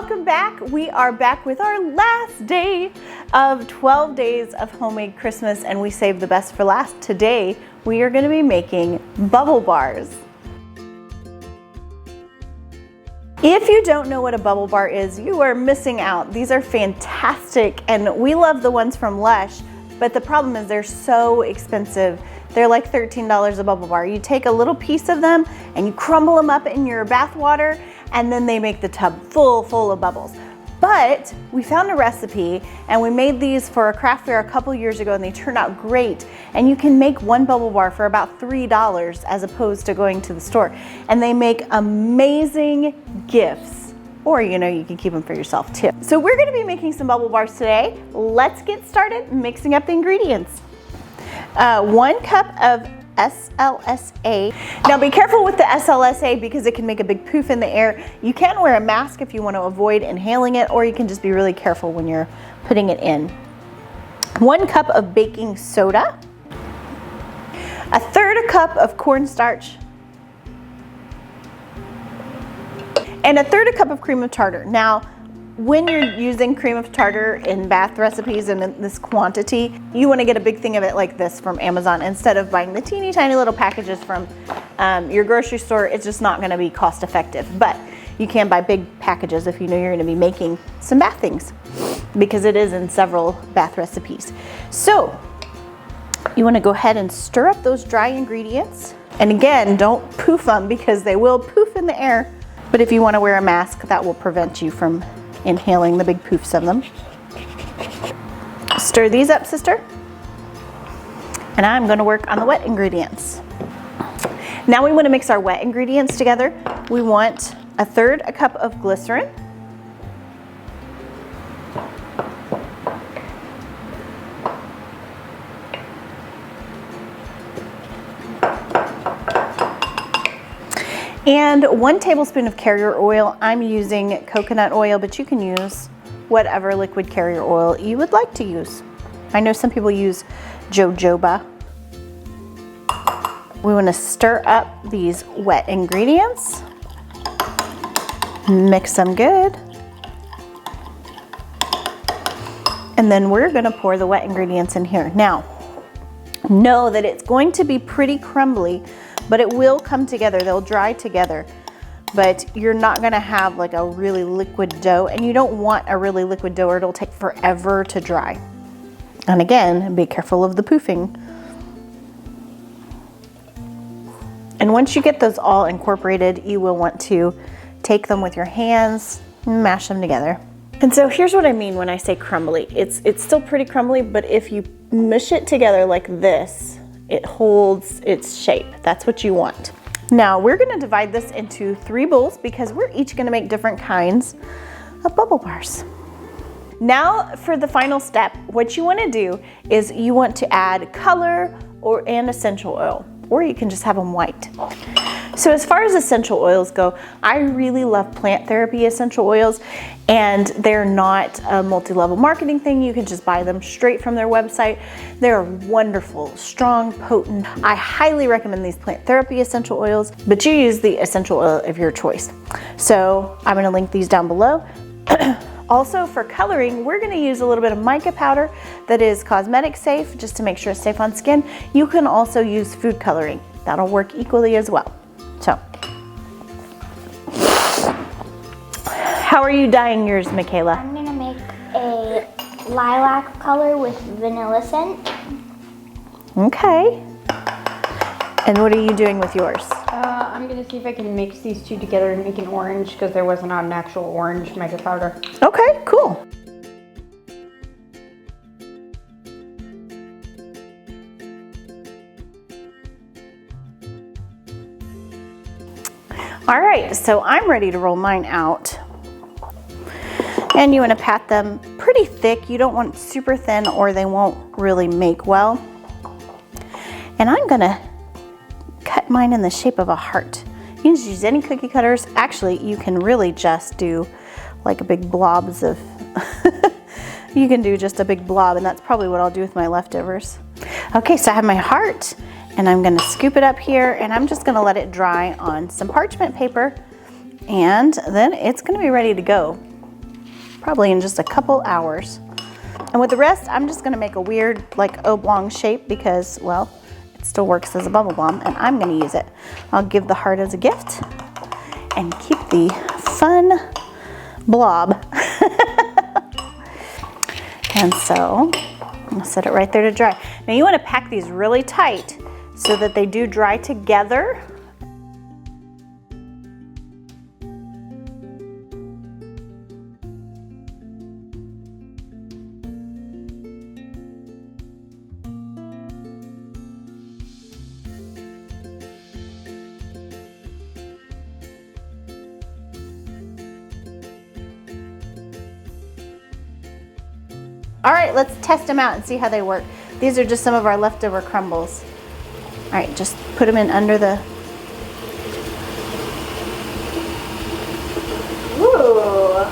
welcome back. We are back with our last day of 12 days of homemade Christmas, and we saved the best for last. Today, we are gonna be making bubble bars. If you don't know what a bubble bar is, you are missing out. These are fantastic, and we love the ones from Lush, but the problem is they're so expensive. They're like $13 a bubble bar. You take a little piece of them and you crumble them up in your bath water, and then they make the tub full of bubbles. But we found a recipe and we made these for a craft fair a couple years ago, and they turned out great. And you can make one bubble bar for about $3 as opposed to going to the store. And they make amazing gifts. Or, you know, you can keep them for yourself too. So we're gonna be making some bubble bars today. Let's get started mixing up the ingredients. 1 cup of SLSA. Now be careful with the SLSA because it can make a big poof in the air. You can wear a mask if you want to avoid inhaling it, or you can just be really careful when you're putting it in. 1 cup of baking soda. 1/3 cup of cornstarch. And 1/3 cup of cream of tartar. Now, when you're using cream of tartar in bath recipes and in this quantity, you want to get a big thing of it like this from Amazon instead of buying the teeny tiny little packages from your grocery store. It's just not going to be cost effective, but you can buy big packages if you know you're going to be making some bath things, because it is in several bath recipes. So you want to go ahead and stir up those dry ingredients. And again, don't poof them because they will poof in the air. But if you want to wear a mask, that will prevent you from inhaling the big poofs of them. Stir these up, sister. And I'm going to work on the wet ingredients. Now we want to mix our wet ingredients together. We want 1/3 cup of glycerin. And 1 tablespoon of carrier oil. I'm using coconut oil, but you can use whatever liquid carrier oil you would like to use. I know some people use jojoba. We want to stir up these wet ingredients. Mix them good. And then we're going to pour the wet ingredients in here. Now, know that it's going to be pretty crumbly, but it will come together. They'll dry together, but you're not gonna have like a really liquid dough, and you don't want a really liquid dough or it'll take forever to dry. And again, be careful of the poofing. And once you get those all incorporated, you will want to take them with your hands and mash them together. And so here's what I mean when I say crumbly. It's still pretty crumbly, but if you mush it together like this, it holds its shape. That's what you want. Now we're gonna divide this into 3 bowls because we're each gonna make different kinds of bubble bars. Now for the final step, what you wanna do is you want to add color and essential oil, or you can just have them white. So as far as essential oils go, I really love plant therapy essential oils, and they're not a multi-level marketing thing. You can just buy them straight from their website. They're wonderful, strong, potent. I highly recommend these plant therapy essential oils, but you use the essential oil of your choice. So I'm gonna link these down below. Also for coloring, we're gonna use a little bit of mica powder that is cosmetic safe, just to make sure it's safe on skin. You can also use food coloring. That'll work equally as well. So, how are you dyeing yours, Makayla? I'm gonna make a lilac color with vanilla scent. Okay. And what are you doing with yours? I'm gonna see if I can mix these 2 together and make an orange, because there wasn't an actual orange mica powder. Okay, cool. All right, so I'm ready to roll mine out. And you want to pat them pretty thick. You don't want super thin or they won't really make well. And I'm gonna cut mine in the shape of a heart. You can just use any cookie cutters. Actually, you can really just do like big blobs of, you can do just a big blob, and that's probably what I'll do with my leftovers. Okay, so I have my heart, and I'm gonna scoop it up here, and I'm just gonna let it dry on some parchment paper, and then it's gonna be ready to go. probably in just a couple hours. And with the rest, I'm just gonna make a weird like oblong shape because, well, it still works as a bubble bomb and I'm gonna use it. I'll give the heart as a gift and keep the fun blob. And so I'm gonna set it right there to dry. Now you wanna pack these really tight so that they do dry together. All right, let's test them out and see how they work. These are just some of our leftover crumbles. All right, just put them in under the... Ooh.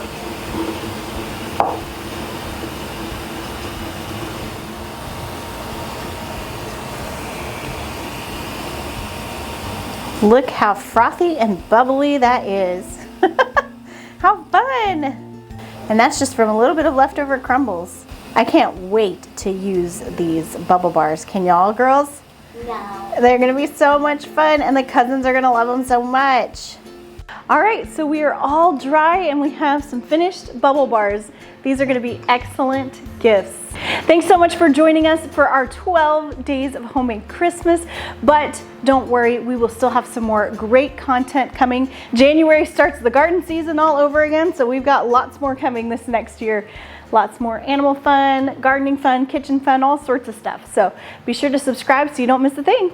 Look how frothy and bubbly that is. How fun! And that's just from a little bit of leftover crumbles. I can't wait to use these bubble bars. Can y'all, girls? No. They're gonna be so much fun and the cousins are gonna love them so much. All right, so we are all dry and we have some finished bubble bars. These are gonna be excellent gifts. Thanks so much for joining us for our 12 days of homemade Christmas, but don't worry, we will still have some more great content coming. January starts the garden season all over again, so we've got lots more coming this next year. Lots more animal fun, gardening fun, kitchen fun, all sorts of stuff. So be sure to subscribe so you don't miss a thing.